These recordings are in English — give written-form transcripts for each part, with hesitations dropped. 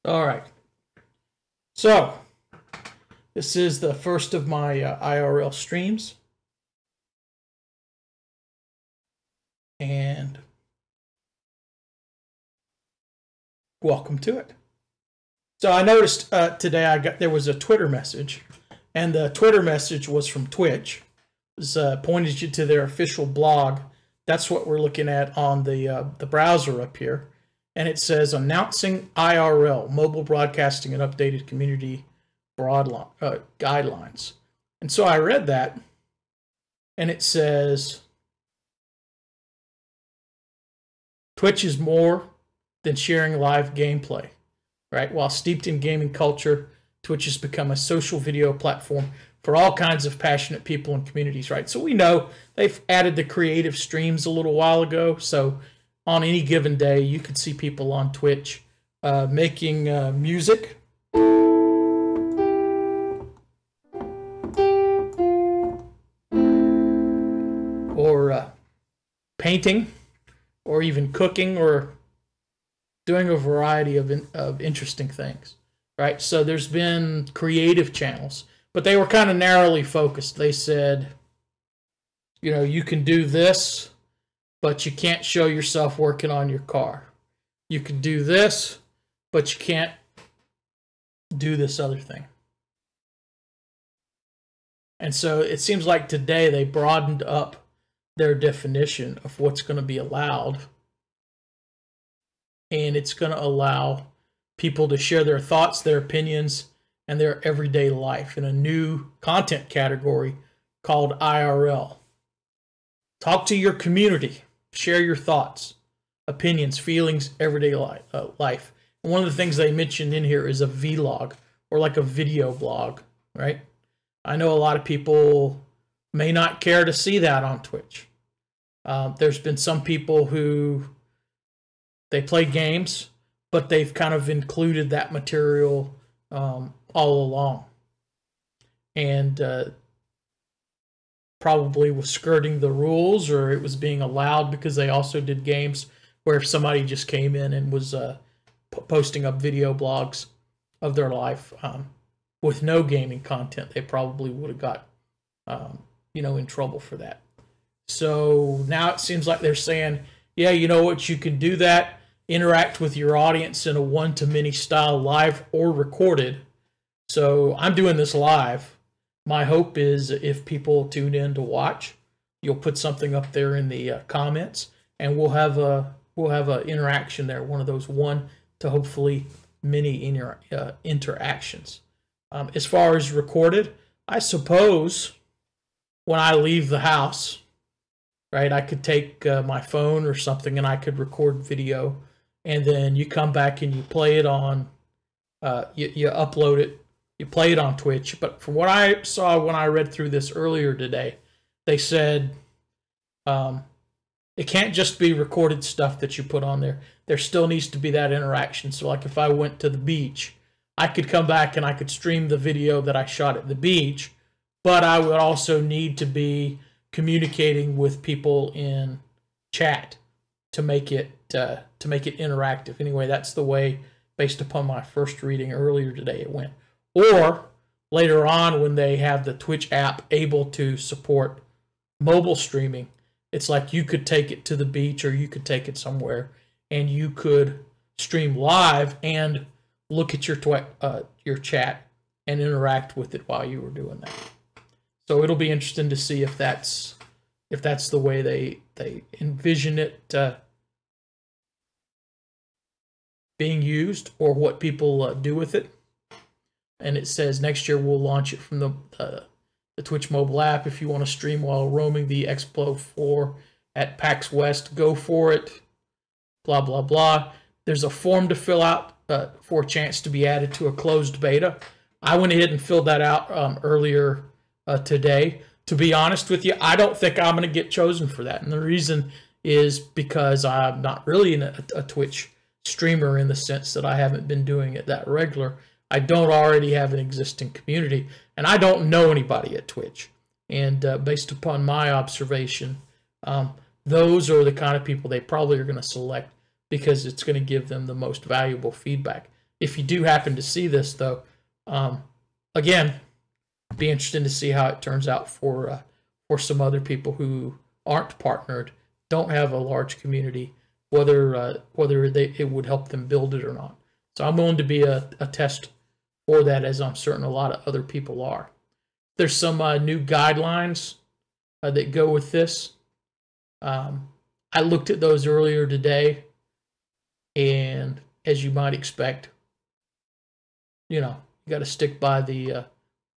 All right. So this is the first of my IRL streams. And welcome to it. So I noticed today there was a Twitter message, and the Twitter message was from Twitch. It was pointed you to their official blog. That's what we're looking at on the browser up here. And it says, announcing IRL, mobile broadcasting and updated community guidelines. And so I read that, and it says, Twitch is more than sharing live gameplay, right? While steeped in gaming culture, Twitch has become a social video platform for all kinds of passionate people and communities, right? So we know they've added the creative streams a little while ago. So on any given day, you could see people on Twitch making music. Or painting, or even cooking, or doing a variety of interesting things, right? So there's been creative channels, but they were kind of narrowly focused. They said, you know, you can do this, but you can't show yourself working on your car. You can do this, but you can't do this other thing. And so it seems like today they broadened up their definition of what's going to be allowed. And it's going to allow people to share their thoughts, their opinions, and their everyday life in a new content category called IRL. Talk to your community. Share your thoughts, opinions, feelings, everyday life. And one of the things they mentioned in here is a vlog, or like a video blog, right? I know a lot of people may not care to see that on Twitch. There's been some people who they play games, but they've kind of included that material all along. And probably was skirting the rules, or it was being allowed because they also did games where if somebody just came in and was posting up video blogs of their life with no gaming content, they probably would have got you know, in trouble for that. So now it seems like they're saying, yeah, you know what, you can do that, interact with your audience in a one-to-many style, live or recorded. So I'm doing this live. My hope is if people tune in to watch, you'll put something up there in the comments, and we'll have a interaction there, one of those one to hopefully many interactions. As far as recorded, I suppose when I leave the house, right, I could take my phone or something and I could record video, and then you come back and you play it on, you upload it, you play it on Twitch. But from what I saw when I read through this earlier today, they said it can't just be recorded stuff that you put on there. There still needs to be that interaction. So like if I went to the beach, I could come back and I could stream the video that I shot at the beach, but I would also need to be communicating with people in chat to make it interactive. Anyway, that's the way, based upon my first reading earlier today, it went. Or later on, when they have the Twitch app able to support mobile streaming, it's like you could take it to the beach, or you could take it somewhere and you could stream live and look at your chat and interact with it while you were doing that. So it'll be interesting to see if that's the way they envision it being used, or what people do with it. And it says next year we'll launch it from the Twitch mobile app. If you want to stream while roaming the Expo 4 at PAX West, go for it. Blah, blah, blah. There's a form to fill out for a chance to be added to a closed beta. I went ahead and filled that out earlier today. To be honest with you, I don't think I'm going to get chosen for that. And the reason is because I'm not really a Twitch streamer, in the sense that I haven't been doing it that regular. I don't already have an existing community, and I don't know anybody at Twitch. And based upon my observation, those are the kind of people they probably are going to select, because it's going to give them the most valuable feedback. if you do happen to see this, though, again, be interesting to see how it turns out for some other people who aren't partnered, don't have a large community, whether it would help them build it or not. So I'm willing to be a test for that, as I'm certain a lot of other people are. There's some new guidelines that go with this. I looked at those earlier today, and as you might expect, you got to stick by the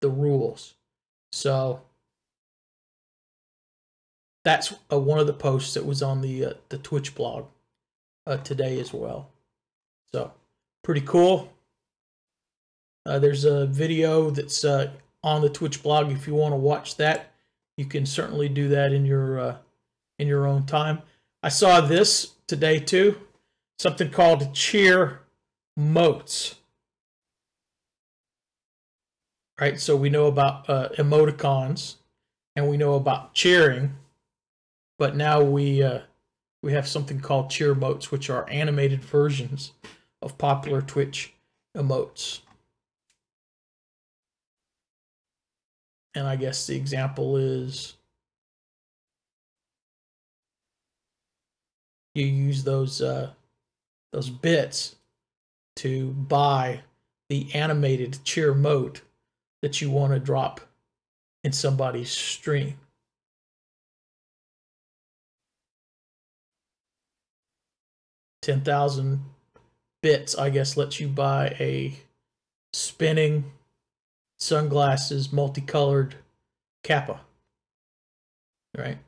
rules. So that's one of the posts that was on the Twitch blog today as well. So pretty cool. There's a video that's on the Twitch blog. If you want to watch that, you can certainly do that in your own time. I saw this today too, something called Cheer Emotes. Right, so we know about emoticons, and we know about cheering, but now we have something called Cheer Emotes, which are animated versions of popular Twitch emotes. And I guess the example is you use those bits to buy the animated cheer emote that you want to drop in somebody's stream. $10,000 bits, I guess, lets you buy a spinning sunglasses multicolored kappa, right?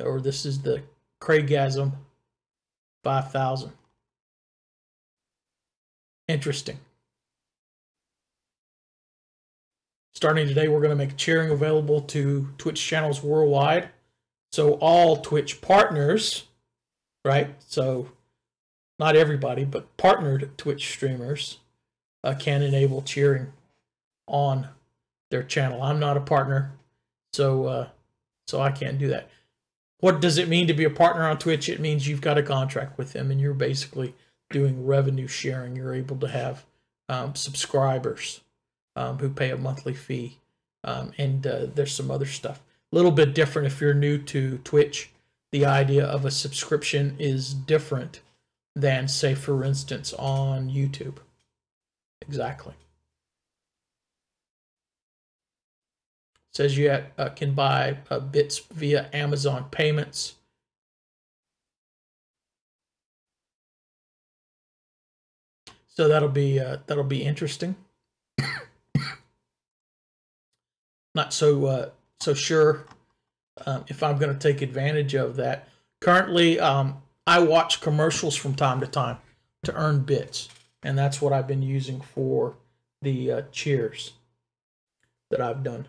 Or this is the Craigasm 5000. Interesting. Starting today, we're going to make cheering available to Twitch channels worldwide. So all Twitch partners, right? So not everybody, but partnered Twitch streamers can enable cheering on their channel. I'm not a partner, so I can't do that. What does it mean to be a partner on Twitch? It means you've got a contract with them, and you're basically doing revenue sharing. You're able to have subscribers who pay a monthly fee, and there's some other stuff. A little bit different if you're new to Twitch. The idea of a subscription is different than, say, for instance, on YouTube. Exactly. It says you can buy bits via Amazon payments. So that'll be interesting. Not so sure if I'm going to take advantage of that. Currently, I watch commercials from time to time to earn bits, and that's what I've been using for the cheers that I've done.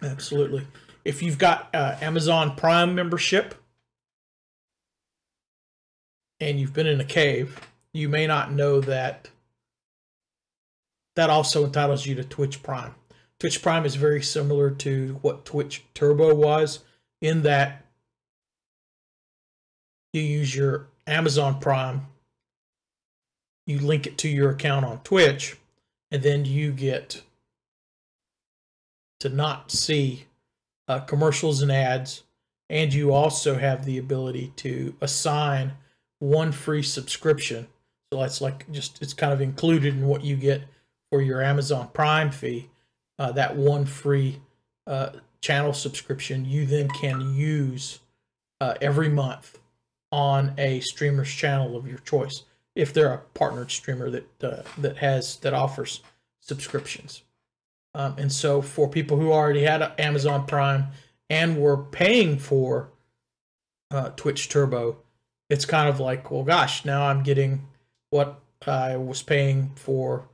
Absolutely. If you've got Amazon Prime membership and you've been in a cave, you may not know that that also entitles you to Twitch Prime. Twitch Prime is very similar to what Twitch Turbo was, in that you use your Amazon Prime, you link it to your account on Twitch, and then you get to not see commercials and ads, and you also have the ability to assign one free subscription. So that's like it's kind of included in what you get for your Amazon Prime fee. That one free channel subscription you then can use every month on a streamer's channel of your choice, if they're a partnered streamer that offers subscriptions. And so for people who already had Amazon Prime and were paying for Twitch Turbo, it's kind of like, well, gosh, now I'm getting what I was paying for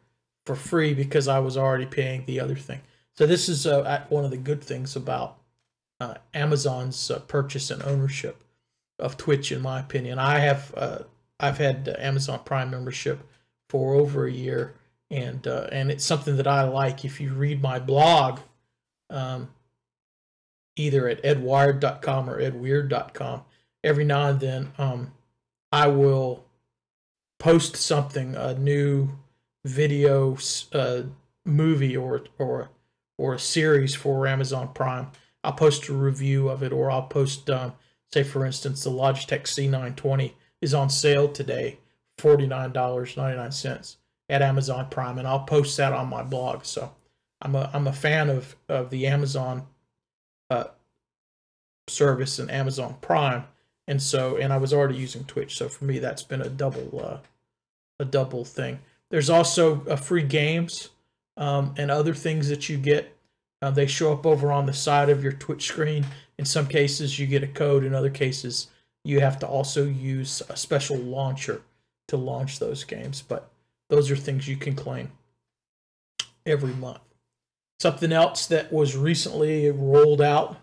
free because I was already paying the other thing. So this is one of the good things about Amazon's purchase and ownership of Twitch, in my opinion. I've had Amazon Prime membership for over a year, and it's something that I like. If you read my blog, either at edwired.com or edweird.com. Every now and then, I will post something, a new video, movie, or a series for Amazon Prime. I'll post a review of it, or I'll post, say for instance, the Logitech C920 is on sale today, $49.99 at Amazon Prime, and I'll post that on my blog. So I'm a fan of the Amazon service and Amazon Prime, and I was already using Twitch, so for me that's been a double thing. There's also free games and other things that you get. They show up over on the side of your Twitch screen. In some cases you get a code. In other cases you have to also use a special launcher to launch those games. But those are things you can claim every month. Something else that was recently rolled out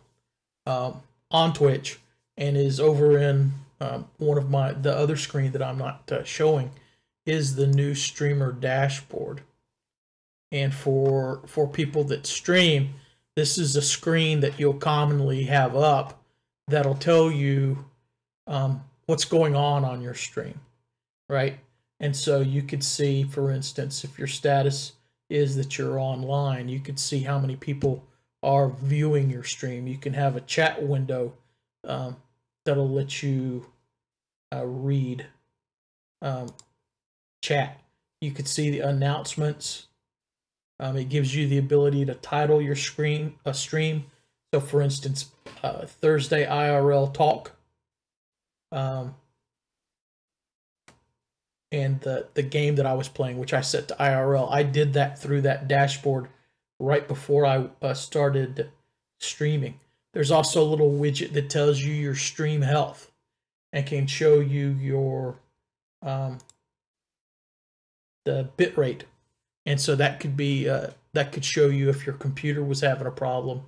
on Twitch and is over in one of the other screen that I'm not showing is the new streamer dashboard. And for people that stream, this is a screen that you'll commonly have up that'll tell you what's going on your stream, right? And so you could see, for instance, if your status is that you're online, you could see how many people are viewing your stream. You can have a chat window that'll let you read chat. You could see the announcements. It gives you the ability to title your stream. So for instance, Thursday IRL talk. And the game that I was playing, which I set to IRL, I did that through that dashboard right before I started streaming. There's also a little widget that tells you your stream health and can show you your the bit rate. And so that could be that could show you if your computer was having a problem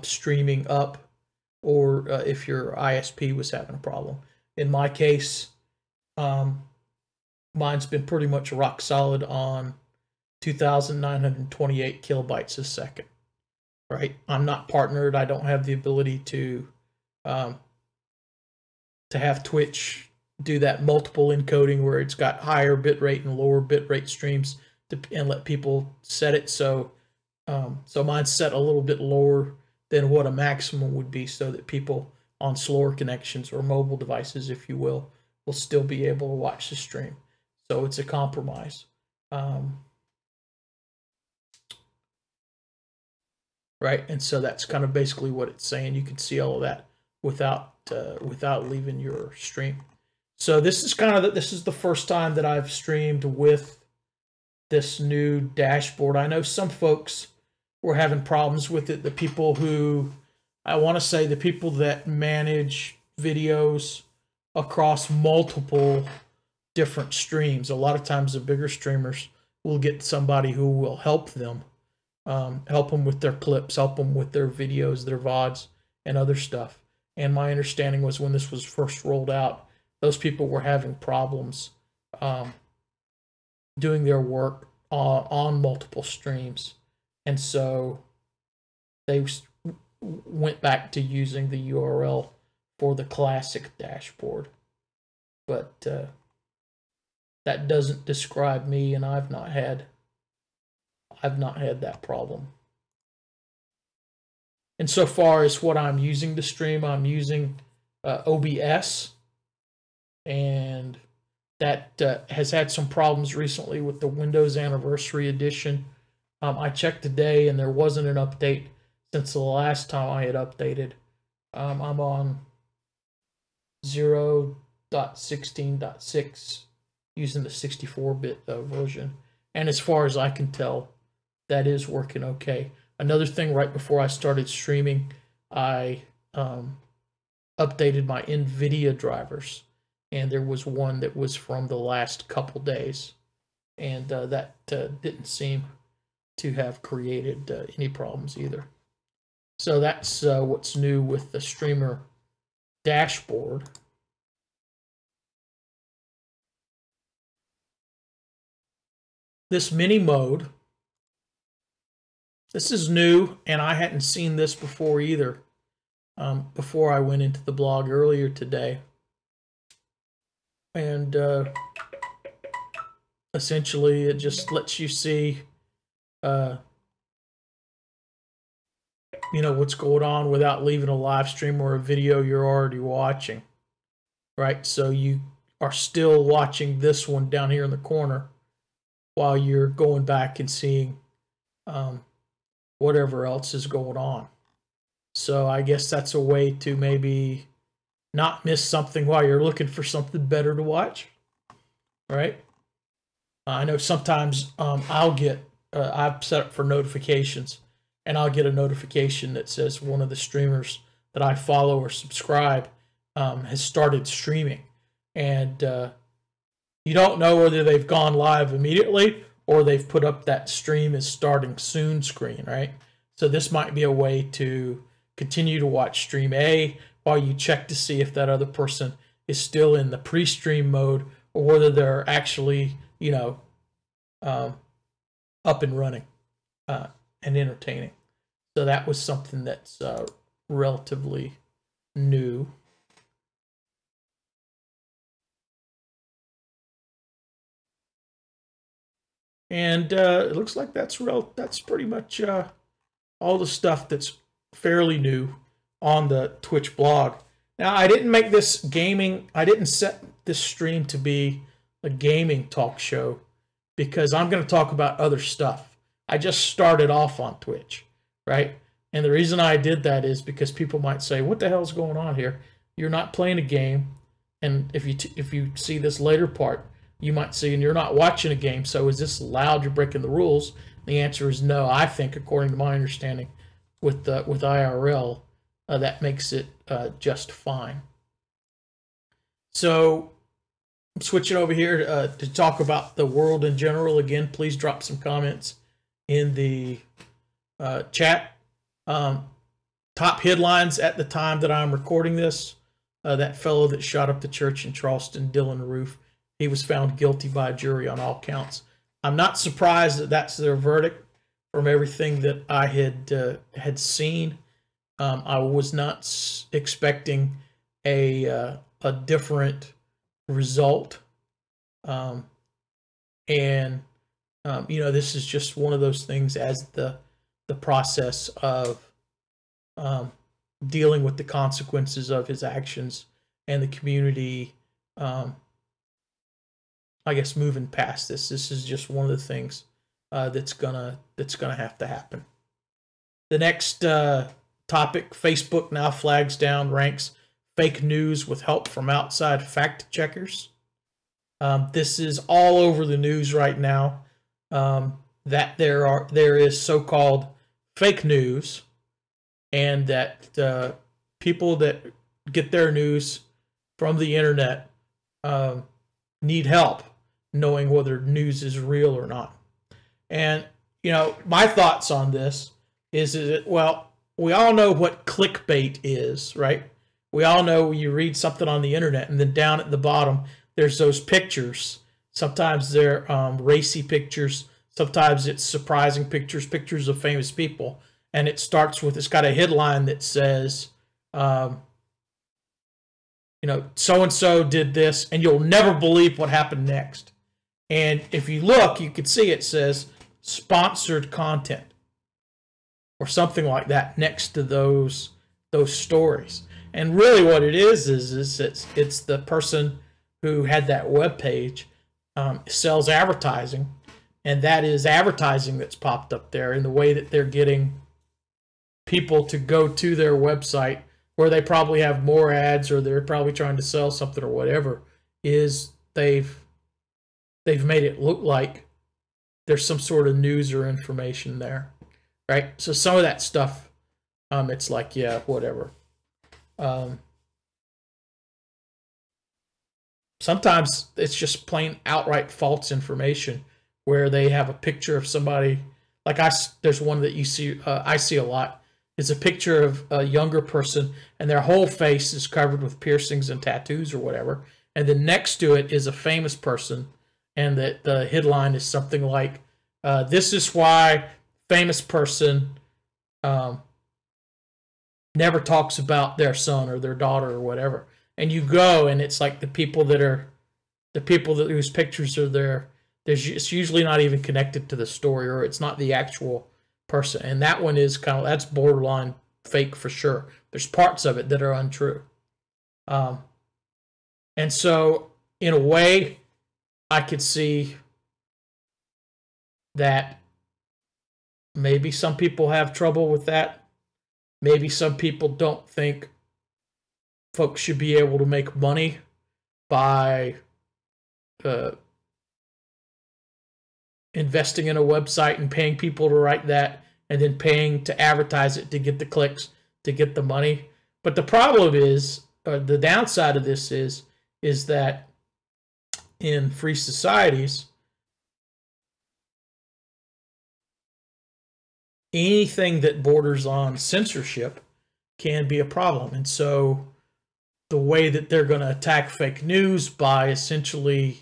streaming up, or if your ISP was having a problem. In my case, mine's been pretty much rock solid on 2,928 kilobytes a second. Right? I'm not partnered. I don't have the ability to have Twitch do that multiple encoding where it's got higher bitrate and lower bitrate streams and let people set it. So mine's set a little bit lower than what a maximum would be, so that people on slower connections or mobile devices, if you will still be able to watch the stream. So it's a compromise. Right, and so that's kind of basically what it's saying. You can see all of that without leaving your stream. So this is this is the first time that I've streamed with this new dashboard. I know some folks were having problems with it. The people who, I want to say, the people that manage videos across multiple different streams. A lot of times the bigger streamers will get somebody who will help them with their clips, help them with their videos, their VODs, and other stuff. And my understanding was when this was first rolled out, those people were having problems doing their work on multiple streams. And so they went back to using the URL for the classic dashboard. But that doesn't describe me, and I've not had that problem. And so far as what I'm using to stream, I'm using OBS, and that has had some problems recently with the Windows Anniversary Edition. I checked today, and there wasn't an update since the last time I had updated. I'm on 0.16.6 using the 64-bit version, and as far as I can tell, that is working okay. Another thing, right before I started streaming, I updated my NVIDIA drivers, and there was one that was from the last couple days, and that didn't seem to have created any problems either. So that's what's new with the streamer dashboard. This mini mode, this is new, and I hadn't seen this before either. before I went into the blog earlier today. And essentially, it just lets you see, what's going on without leaving a live stream or a video you're already watching, right? So you are still watching this one down here in the corner while you're going back and seeing whatever else is going on. So I guess that's a way to maybe not miss something while you're looking for something better to watch, right? I know sometimes I'll get, I've set up for notifications, and I'll get a notification that says one of the streamers that I follow or subscribe has started streaming. And you don't know whether they've gone live immediately or they've put up that stream is starting soon screen, right? So this might be a way to continue to watch stream A while you check to see if that other person is still in the pre-stream mode or whether they're actually, up and running and entertaining. So that was something that's relatively new. And it looks like that's pretty much all the stuff that's fairly new on the Twitch blog. Now, I didn't make this gaming, I didn't set this stream to be a gaming talk show because I'm going to talk about other stuff. I just started off on Twitch, right? And the reason I did that is because people might say, what the hell's going on here? You're not playing a game. And if you see this later part, you might see, and you're not watching a game, so is this loud? You're breaking the rules? The answer is no. I think, according to my understanding, with IRL, that makes it just fine. So I'm switching over here to talk about the world in general. Again, please drop some comments in the chat. Top headlines at the time that I'm recording this. That fellow that shot up the church in Charleston, Dylan Roof, he was found guilty by a jury on all counts. I'm not surprised that that's their verdict from everything that I had seen. I was not expecting a different result. This is just one of those things as the process of dealing with the consequences of his actions and the community, I guess, moving past this. This is just one of the things that's gonna have to happen. The next topic: Facebook now flags down ranks fake news with help from outside fact checkers. This is all over the news right now. That there is so-called fake news, and that people that get their news from the internet need help knowing whether news is real or not. And my thoughts on this is that, well, we all know what clickbait is, right? We all know when you read something on the internet and then down at the bottom there's those pictures. Sometimes they're racy pictures, sometimes it's surprising pictures of famous people, and it starts with, it's got a headline that says so-and-so did this, and you'll never believe what happened next. And if you look, you can see it says sponsored content or something like that next to those stories. And really what it is it's the person who had that web page sells advertising, and that is advertising that's popped up there in the way that they're getting people to go to their website where they probably have more ads, or they're probably trying to sell something or whatever, is they've made it look like there's some sort of news or information there, right? So some of that stuff, it's like, yeah, whatever. Sometimes it's just plain outright false information where they have a picture of somebody, like there's one that you see, I see a lot. It's a picture of a younger person and their whole face is covered with piercings and tattoos or whatever. And then next to it is a famous person, and the headline is something like, this is why famous person never talks about their son or their daughter or whatever. And you go, and it's like the people whose pictures are there. It's usually not even connected to the story, or it's not the actual person. And that one is that's borderline fake for sure. There's parts of it that are untrue. And so, in a way, I could see that maybe some people have trouble with that. Maybe some people don't think folks should be able to make money by investing in a website and paying people to write that, and then paying to advertise it to get the clicks, to get the money. But the problem is, the downside of this is that in free societies, anything that borders on censorship can be a problem. And so the way that they're going to attack fake news by essentially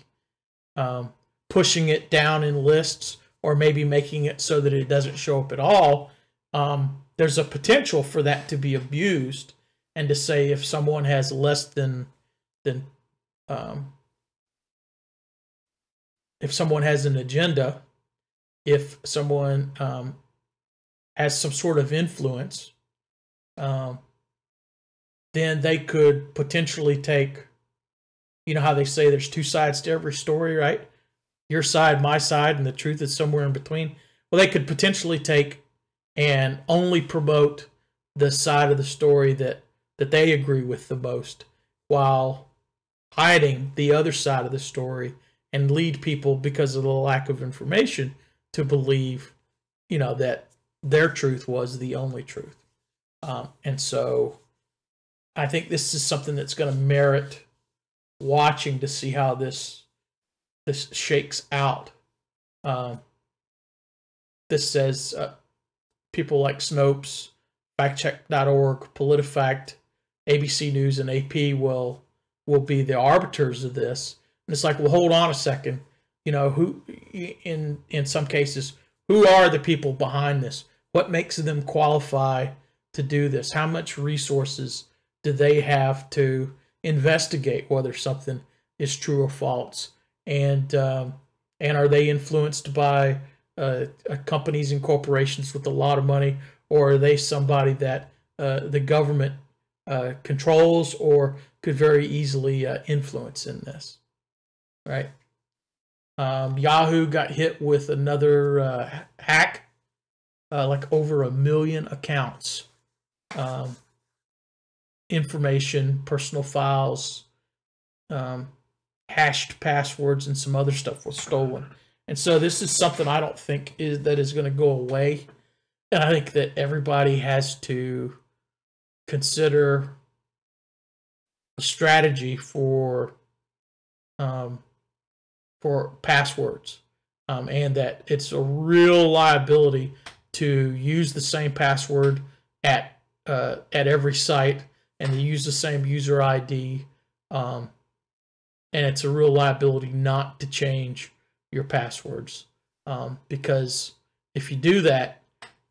pushing it down in lists, or maybe making it so that it doesn't show up at all, there's a potential for that to be abused, and to say if someone has less than if someone has an agenda, if someone has some sort of influence, then they could potentially take, you know how they say there's two sides to every story, right? Your side, my side, and the truth is somewhere in between. Well, they could potentially take and only promote the side of the story that they agree with the most, while hiding the other side of the story, and lead people, because of the lack of information, to believe, that their truth was the only truth. And so I think this is something that's going to merit watching to see how this shakes out. This says people like Snopes, factcheck.org, PolitiFact, ABC News, and AP will be the arbiters of this. And it's like, well, hold on a second. Who, in some cases, who are the people behind this? What makes them qualify to do this? How much resources do they have to investigate whether something is true or false? And are they influenced by companies and corporations with a lot of money, or are they somebody that the government controls or could very easily influence in this? Right? Yahoo got hit with another hack, like over 1 million accounts, information, personal files, hashed passwords, and some other stuff was stolen. And so this is something I don't think is going to go away. And I think that everybody has to consider a strategy for passwords, and that it's a real liability to use the same password at every site, and to use the same user ID, and it's a real liability not to change your passwords, because if you do that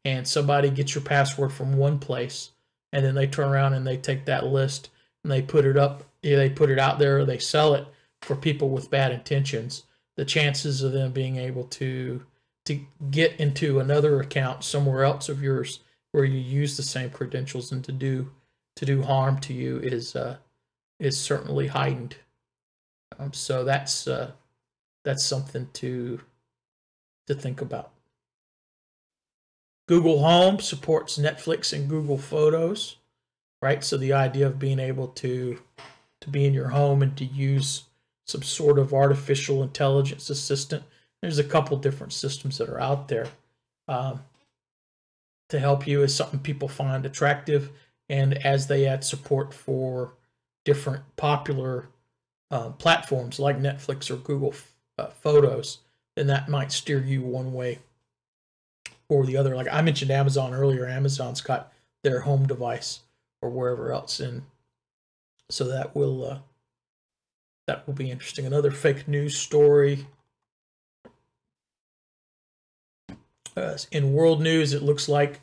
and somebody gets your password from one place, and then they turn around and they take that list and they put it up, they put it out there, or they sell it for people with bad intentions, the chances of them being able to get into another account somewhere else of yours where you use the same credentials and to do harm to you is certainly heightened. So that's something to think about. Google Home supports Netflix and Google Photos, right? So the idea of being able to be in your home and to use some sort of artificial intelligence assistant. There's a couple different systems that are out there to help you, is something people find attractive. And as they add support for different popular platforms like Netflix or Google Photos, then that might steer you one way or the other. Like I mentioned Amazon earlier. Amazon's got their home device or wherever else, and so that will be interesting. Another fake news story. In world news, it looks like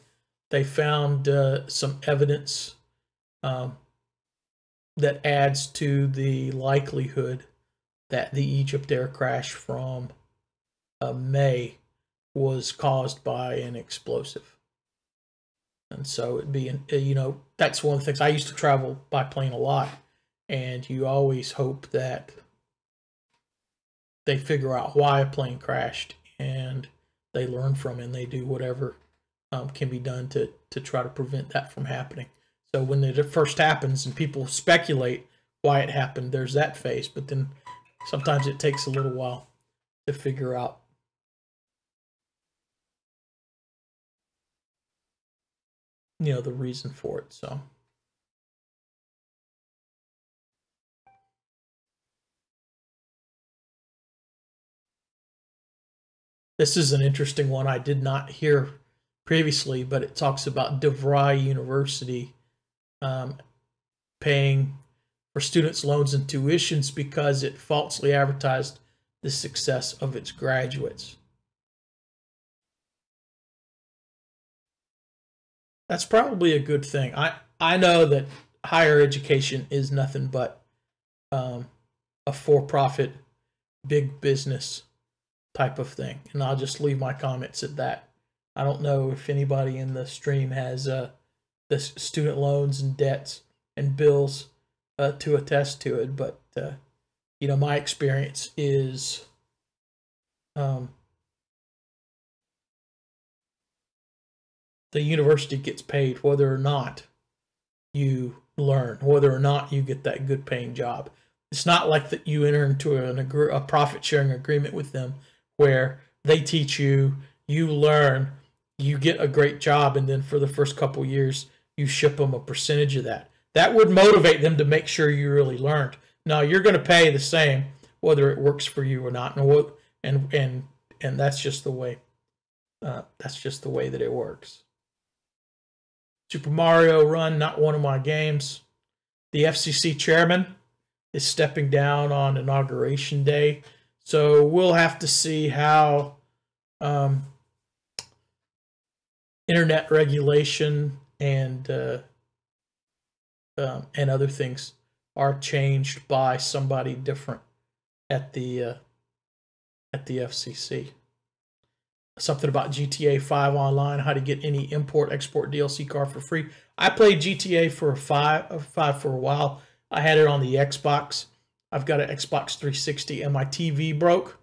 they found some evidence that adds to the likelihood that the Egypt air crash from May was caused by an explosive. And so it'd be, that's one of the things. I used to travel by plane a lot, and you always hope that they figure out why a plane crashed and they learn from it and they do whatever can be done to try to prevent that from happening. So when it first happens and people speculate why it happened, there's that phase, but then sometimes it takes a little while to figure out. The reason for it. So this is an interesting one I did not hear previously, but it talks about DeVry University paying for students' loans and tuitions because it falsely advertised the success of its graduates. That's probably a good thing. I know that higher education is nothing but a for-profit, big business type of thing. And I'll just leave my comments at that. I don't know if anybody in the stream has the student loans and debts and bills to attest to it, but my experience is the university gets paid whether or not you learn, whether or not you get that good paying job. It's not like that you enter into a profit sharing agreement with them where they teach you, you learn, you get a great job, and then for the first couple years you ship them a percentage of that. That would motivate them to make sure you really learned. Now you're going to pay the same whether it works for you or not, and that's just the way. That's just the way that it works. Super Mario Run, not one of my games. The FCC chairman is stepping down on Inauguration Day, so we'll have to see how internet regulation and other things are changed by somebody different at the FCC. Something about GTA 5 online, how to get any import-export DLC car for free. I played GTA for 5 for a while. I had it on the Xbox. I've got an Xbox 360, and my TV broke,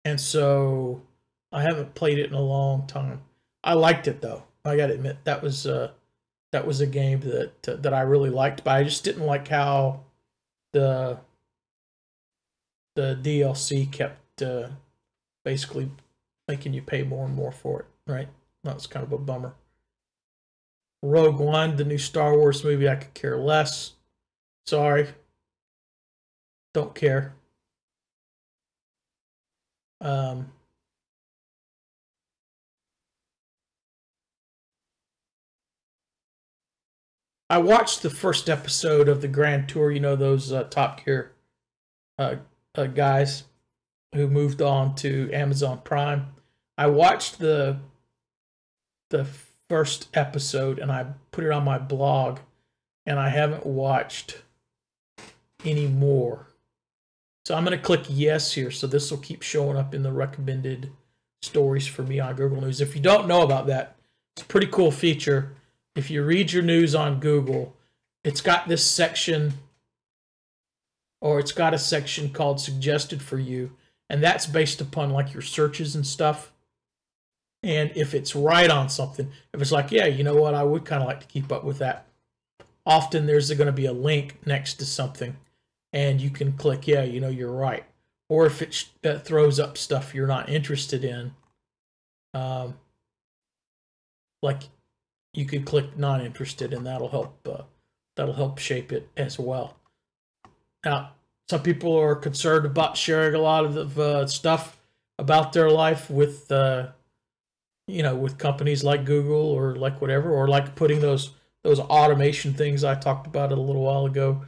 and so I haven't played it in a long time. I liked it though. I got to admit that was a game that I really liked, but I just didn't like how the DLC kept basically making you pay more and more for it, right? That was kind of a bummer. Rogue One, the new Star Wars movie, I could care less. Sorry. Don't care. I watched the first episode of the Grand Tour, those Top Gear guys who moved on to Amazon Prime. I watched the first episode and I put it on my blog, and I haven't watched any more. So I'm going to click yes here, so this will keep showing up in the recommended stories for me on Google News. If you don't know about that, it's a pretty cool feature. If you read your news on Google, it's got this section, or it's got a section called Suggested for You, and that's based upon like your searches and stuff. And if it's right on something, if it's like, yeah, you know what, I would kind of like to keep up with that. Often there's going to be a link next to something, and you can click, yeah, you're right. Or if it throws up stuff you're not interested in, like you could click not interested, and that'll help shape it as well. Now, some people are concerned about sharing a lot of the stuff about their life with with companies like Google or like whatever, or like putting those automation things I talked about a little while ago,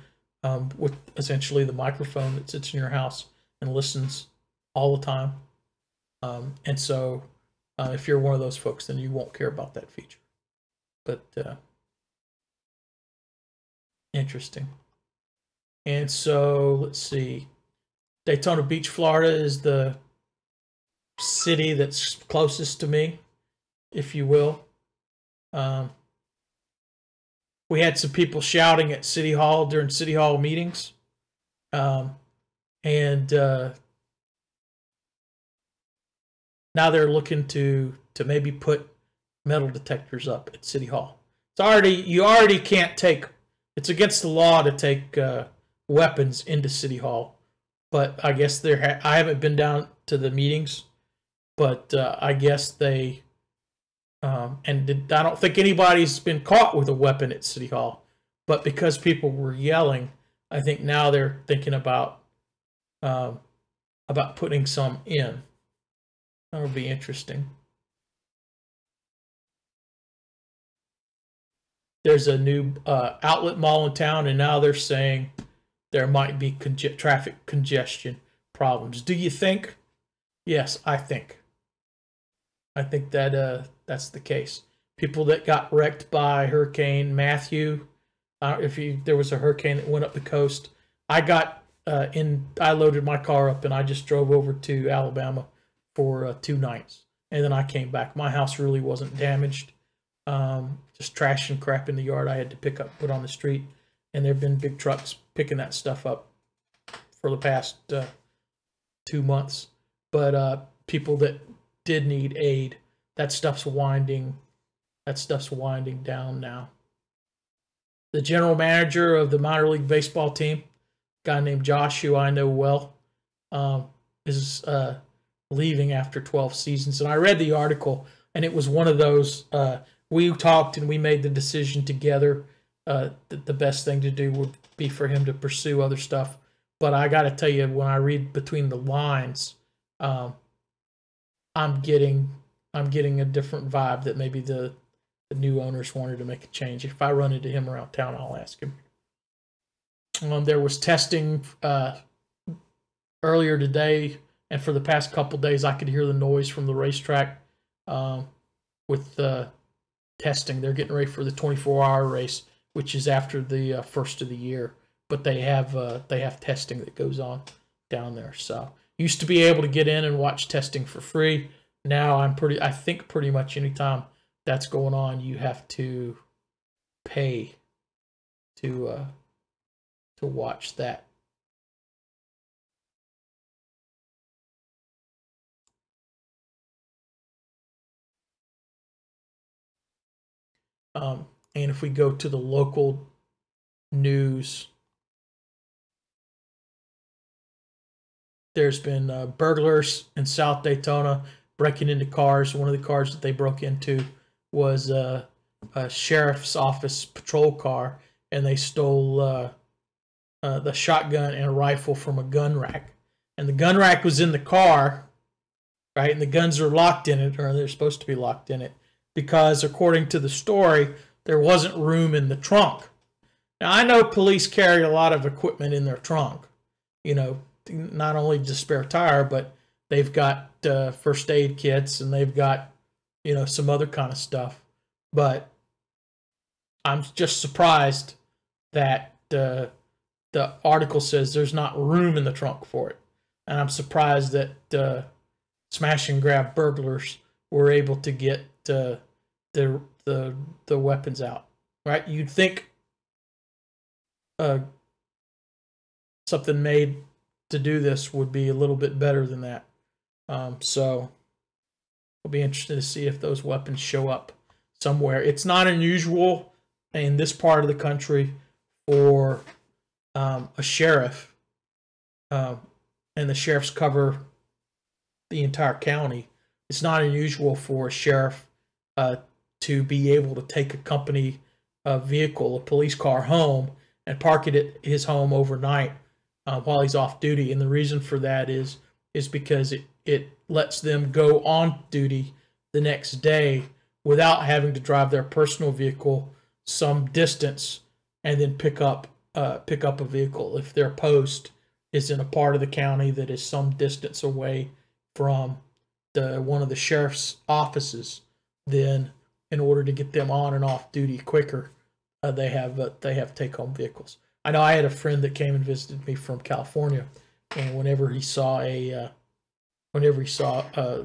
with essentially the microphone that sits in your house and listens all the time. And so if you're one of those folks, then you won't care about that feature. But interesting. And so let's see. Daytona Beach, Florida is the city that's closest to me, if you will. We had some people shouting at City Hall during City Hall meetings. And now they're looking to maybe put metal detectors up at City Hall. You already can't take, it's against the law to take weapons into City Hall. But I guess I haven't been down to the meetings, but I guess they, I don't think anybody's been caught with a weapon at City Hall. But because people were yelling, I think now they're thinking about putting some in. That'll be interesting. There's a new outlet mall in town, and now they're saying there might be traffic congestion problems. Do you think? Yes, I think. I think that that's the case. People that got wrecked by Hurricane Matthew, there was a hurricane that went up the coast. I loaded my car up and I just drove over to Alabama for 2 nights, and then I came back. My house really wasn't damaged. Just trash and crap in the yard I had to put on the street, and there have been big trucks picking that stuff up for the past 2 months. But people that did need aid, that stuff's winding down now. The general manager of the minor league baseball team, a guy named Josh, who I know well, is leaving after 12 seasons. And I read the article, and it was one of those, we talked and we made the decision together that the best thing to do would be for him to pursue other stuff. But I got to tell you, when I read between the lines, I'm getting a different vibe that maybe the new owners wanted to make a change. If I run into him around town, I'll ask him. There was testing earlier today, and for the past couple days, I could hear the noise from the racetrack with testing. They're getting ready for the 24-hour race, which is after the first of the year. But they have testing that goes on down there. So used to be able to get in and watch testing for free. Now I think pretty much anytime that's going on, you have to pay to watch that. And if we go to the local news, there's been burglars in South Daytona breaking into cars. One of the cars that they broke into was a sheriff's office patrol car, and they stole the shotgun and a rifle from a gun rack. And the gun rack was in the car, right? And the guns are locked in it, or they're supposed to be locked in it, because according to the story, there wasn't room in the trunk. Now, I know police carry a lot of equipment in their trunk, you know, not only just spare tire, but they've got first aid kits, and they've got, you know, some other kind of stuff. But I'm just surprised that the article says there's not room in the trunk for it. And I'm surprised that smash and grab burglars were able to get the weapons out, right? You'd think something made to do this would be a little bit better than that. So I'll be interested to see if those weapons show up somewhere. It's not unusual in this part of the country for a sheriff, and the sheriffs cover the entire county. It's not unusual for a sheriff to be able to take a company vehicle, a police car, home and park it at his home overnight while he's off duty. And the reason for that is because it lets them go on duty the next day without having to drive their personal vehicle some distance and then pick up a vehicle. If their post is in a part of the county that is some distance away from one of the sheriff's offices, then in order to get them on and off duty quicker, they have take-home vehicles. I know I had a friend that came and visited me from California, and whenever he saw a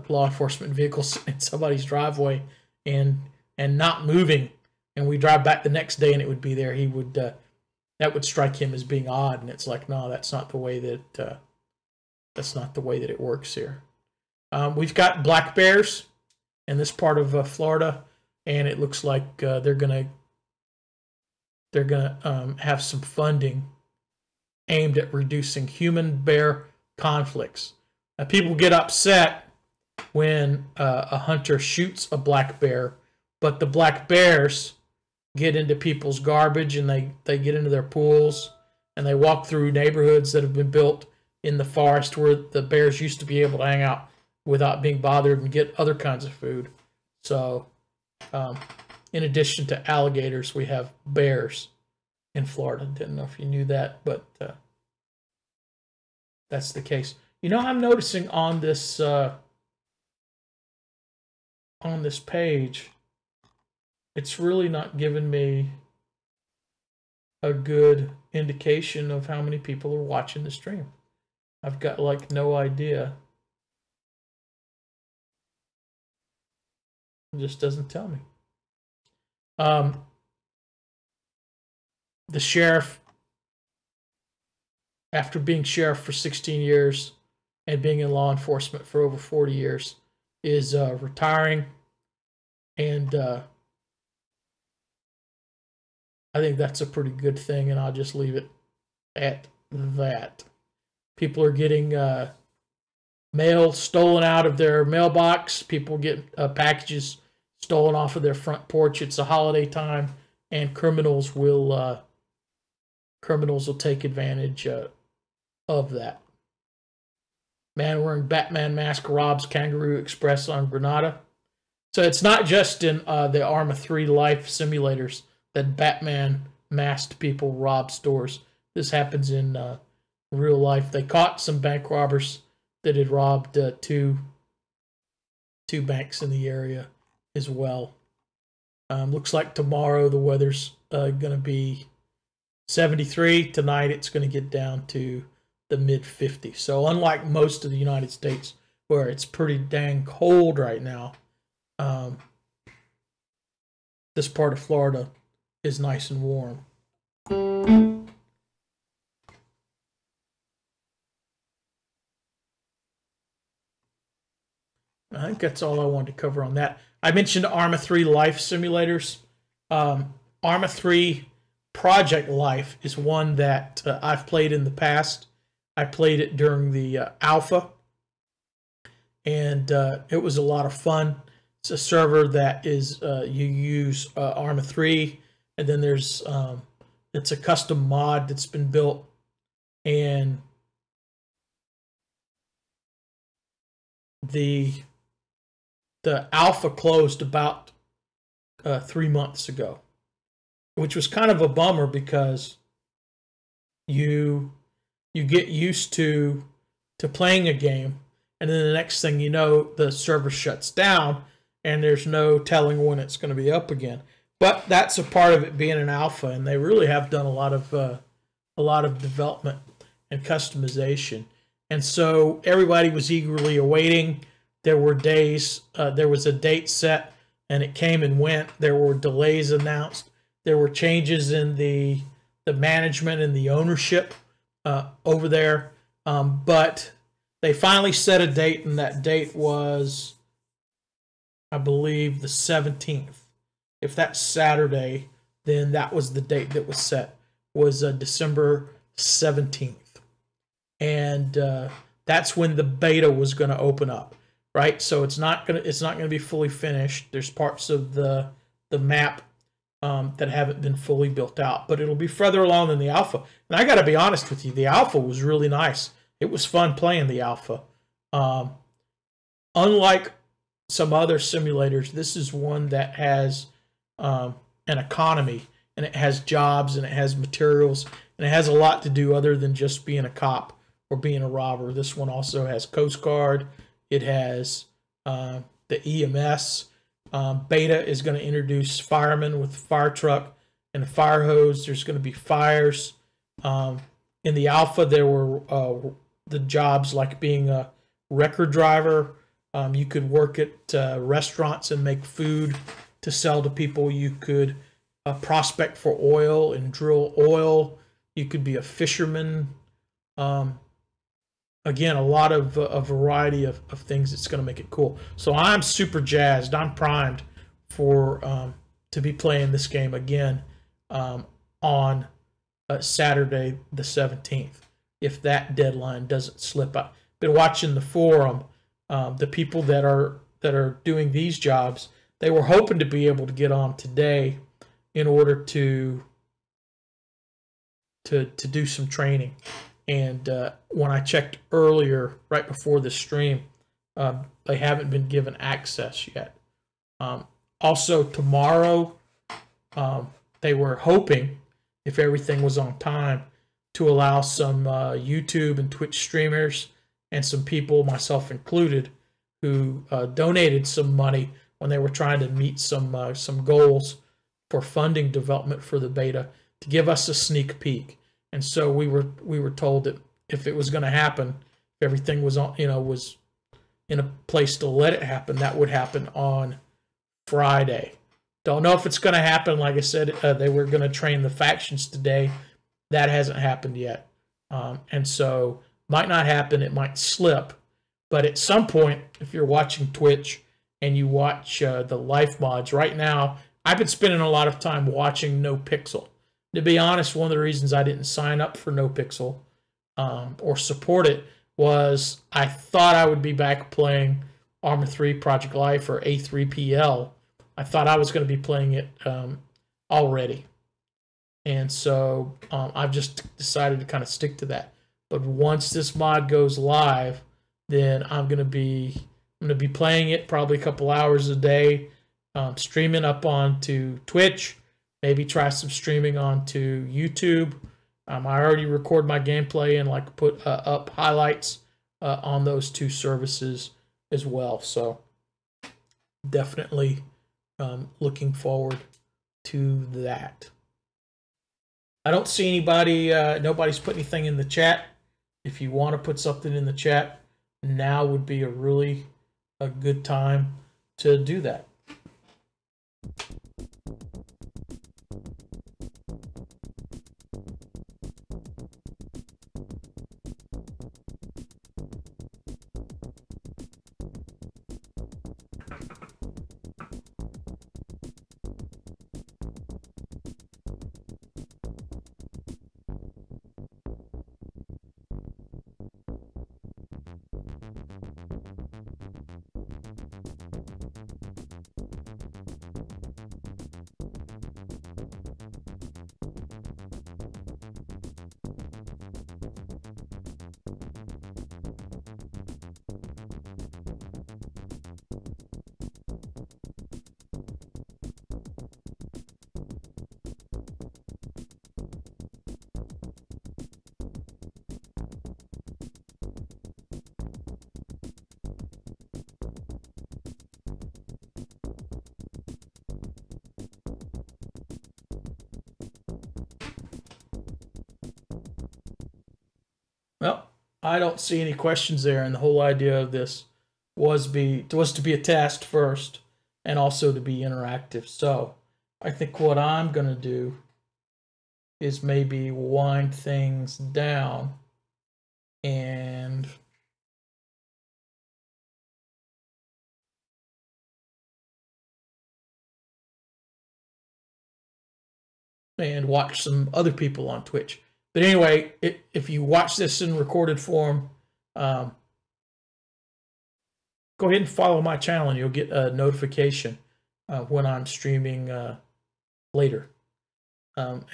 law enforcement vehicle in somebody's driveway and not moving, and we drive back the next day and it would be there, he would that would strike him as being odd. And it's like, no, that's not the way that it works here. We've got black bears in this part of Florida, and it looks like they're gonna have some funding aimed at reducing human-bear conflicts. People get upset when a hunter shoots a black bear, but the black bears get into people's garbage, and they get into their pools, and they walk through neighborhoods that have been built in the forest where the bears used to be able to hang out without being bothered and get other kinds of food. So in addition to alligators, we have bears in Florida. Didn't know if you knew that, but that's the case. You know, I'm noticing on this page, it's really not giving me a good indication of how many people are watching the stream. I've got like no idea. It just doesn't tell me. The sheriff, after being sheriff for 16 years and being in law enforcement for over 40 years, is retiring. And I think that's a pretty good thing, and I'll just leave it at that. People are getting mail stolen out of their mailbox. People get packages stolen off of their front porch. It's a holiday time, and criminals will take advantage of that. Man wearing Batman mask robs Kangaroo Express on Grenada. So it's not just in the Arma3 Life simulators that Batman masked people rob stores. This happens in real life. They caught some bank robbers that had robbed two banks in the area as well. Looks like tomorrow the weather's going to be 73. Tonight it's going to get down to the mid-50s. So unlike most of the United States where it's pretty dang cold right now, this part of Florida is nice and warm. I think that's all I wanted to cover on that. I mentioned Arma3 Life simulators. Arma3 Project Life is one that I've played in the past. I played it during the alpha, and it was a lot of fun. It's a server that is you use Arma3, and then there's it's a custom mod that's been built, and the alpha closed about 3 months ago, which was kind of a bummer because you get used to playing a game, and then the next thing you know, the server shuts down, and there's no telling when it's going to be up again. But that's a part of it being an alpha, and they really have done a lot of development and customization. And so everybody was eagerly awaiting. There were days, there was a date set, and it came and went. There were delays announced. There were changes in the management and the ownership over there. But they finally set a date, and that date was, I believe, the 17th. If that's Saturday, then that was the date that was set, was December 17th. And that's when the beta was going to open up, right? So it's not going to be fully finished. There's parts of the map that haven't been fully built out, but it'll be further along than the alpha. And I got to be honest with you, the alpha was really nice. It was fun playing the alpha. Unlike some other simulators, this is one that has an economy, and it has jobs, and it has materials, and it has a lot to do other than just being a cop or being a robber. This one also has Coast Guard. It has the EMS. Beta is going to introduce firemen with fire truck and a fire hose. There's going to be fires. In the alpha, there were the jobs like being a record driver. You could work at restaurants and make food to sell to people. You could prospect for oil and drill oil. You could be a fisherman. Again, a lot of a variety of things that's going to make it cool. So I'm super jazzed. I'm primed for to be playing this game again on Saturday the 17th, if that deadline doesn't slip. I've been watching the forum. The people that are doing these jobs, they were hoping to be able to get on today in order to do some training. And when I checked earlier, right before the stream, they haven't been given access yet. Also, tomorrow, they were hoping, if everything was on time, to allow some YouTube and Twitch streamers and some people, myself included, who donated some money when they were trying to meet some goals for funding development for the beta, to give us a sneak peek. And so we were told that if it was going to happen, if everything was on, was in a place to let it happen, that would happen on Friday. Don't know if it's going to happen. Like I said, they were going to train the factions today. That hasn't happened yet, and so might not happen. It might slip, but at some point, if you're watching Twitch and you watch the life mods right now, I've been spending a lot of time watching NoPixel. To be honest, one of the reasons I didn't sign up for NoPixel or support it was I thought I would be back playing Arma3 Project Life or A3PL. I thought I was going to be playing it already. And so I've just decided to kind of stick to that. But once this mod goes live, then I'm going to be playing it probably a couple hours a day, streaming up onto Twitch. Maybe try some streaming onto YouTube. I already record my gameplay and like put up highlights on those two services as well. So definitely looking forward to that. I don't see anybody. Nobody's put anything in the chat. If you want to put something in the chat, now would be a good time to do that. Well, I don't see any questions there, and the whole idea of this was to be a test first, and also to be interactive. So I think what I'm gonna do is maybe wind things down and watch some other people on Twitch. But anyway, if you watch this in recorded form, go ahead and follow my channel, and you'll get a notification when I'm streaming later. And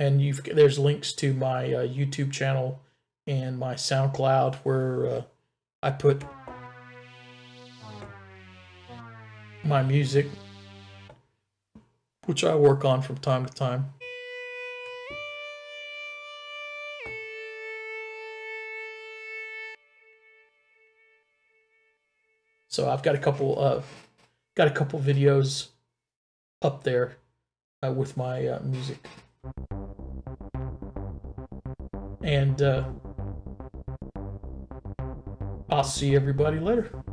there's links to my YouTube channel and my SoundCloud where I put my music, which I work on from time to time. So I've got a couple videos up there with my music. And I'll see everybody later.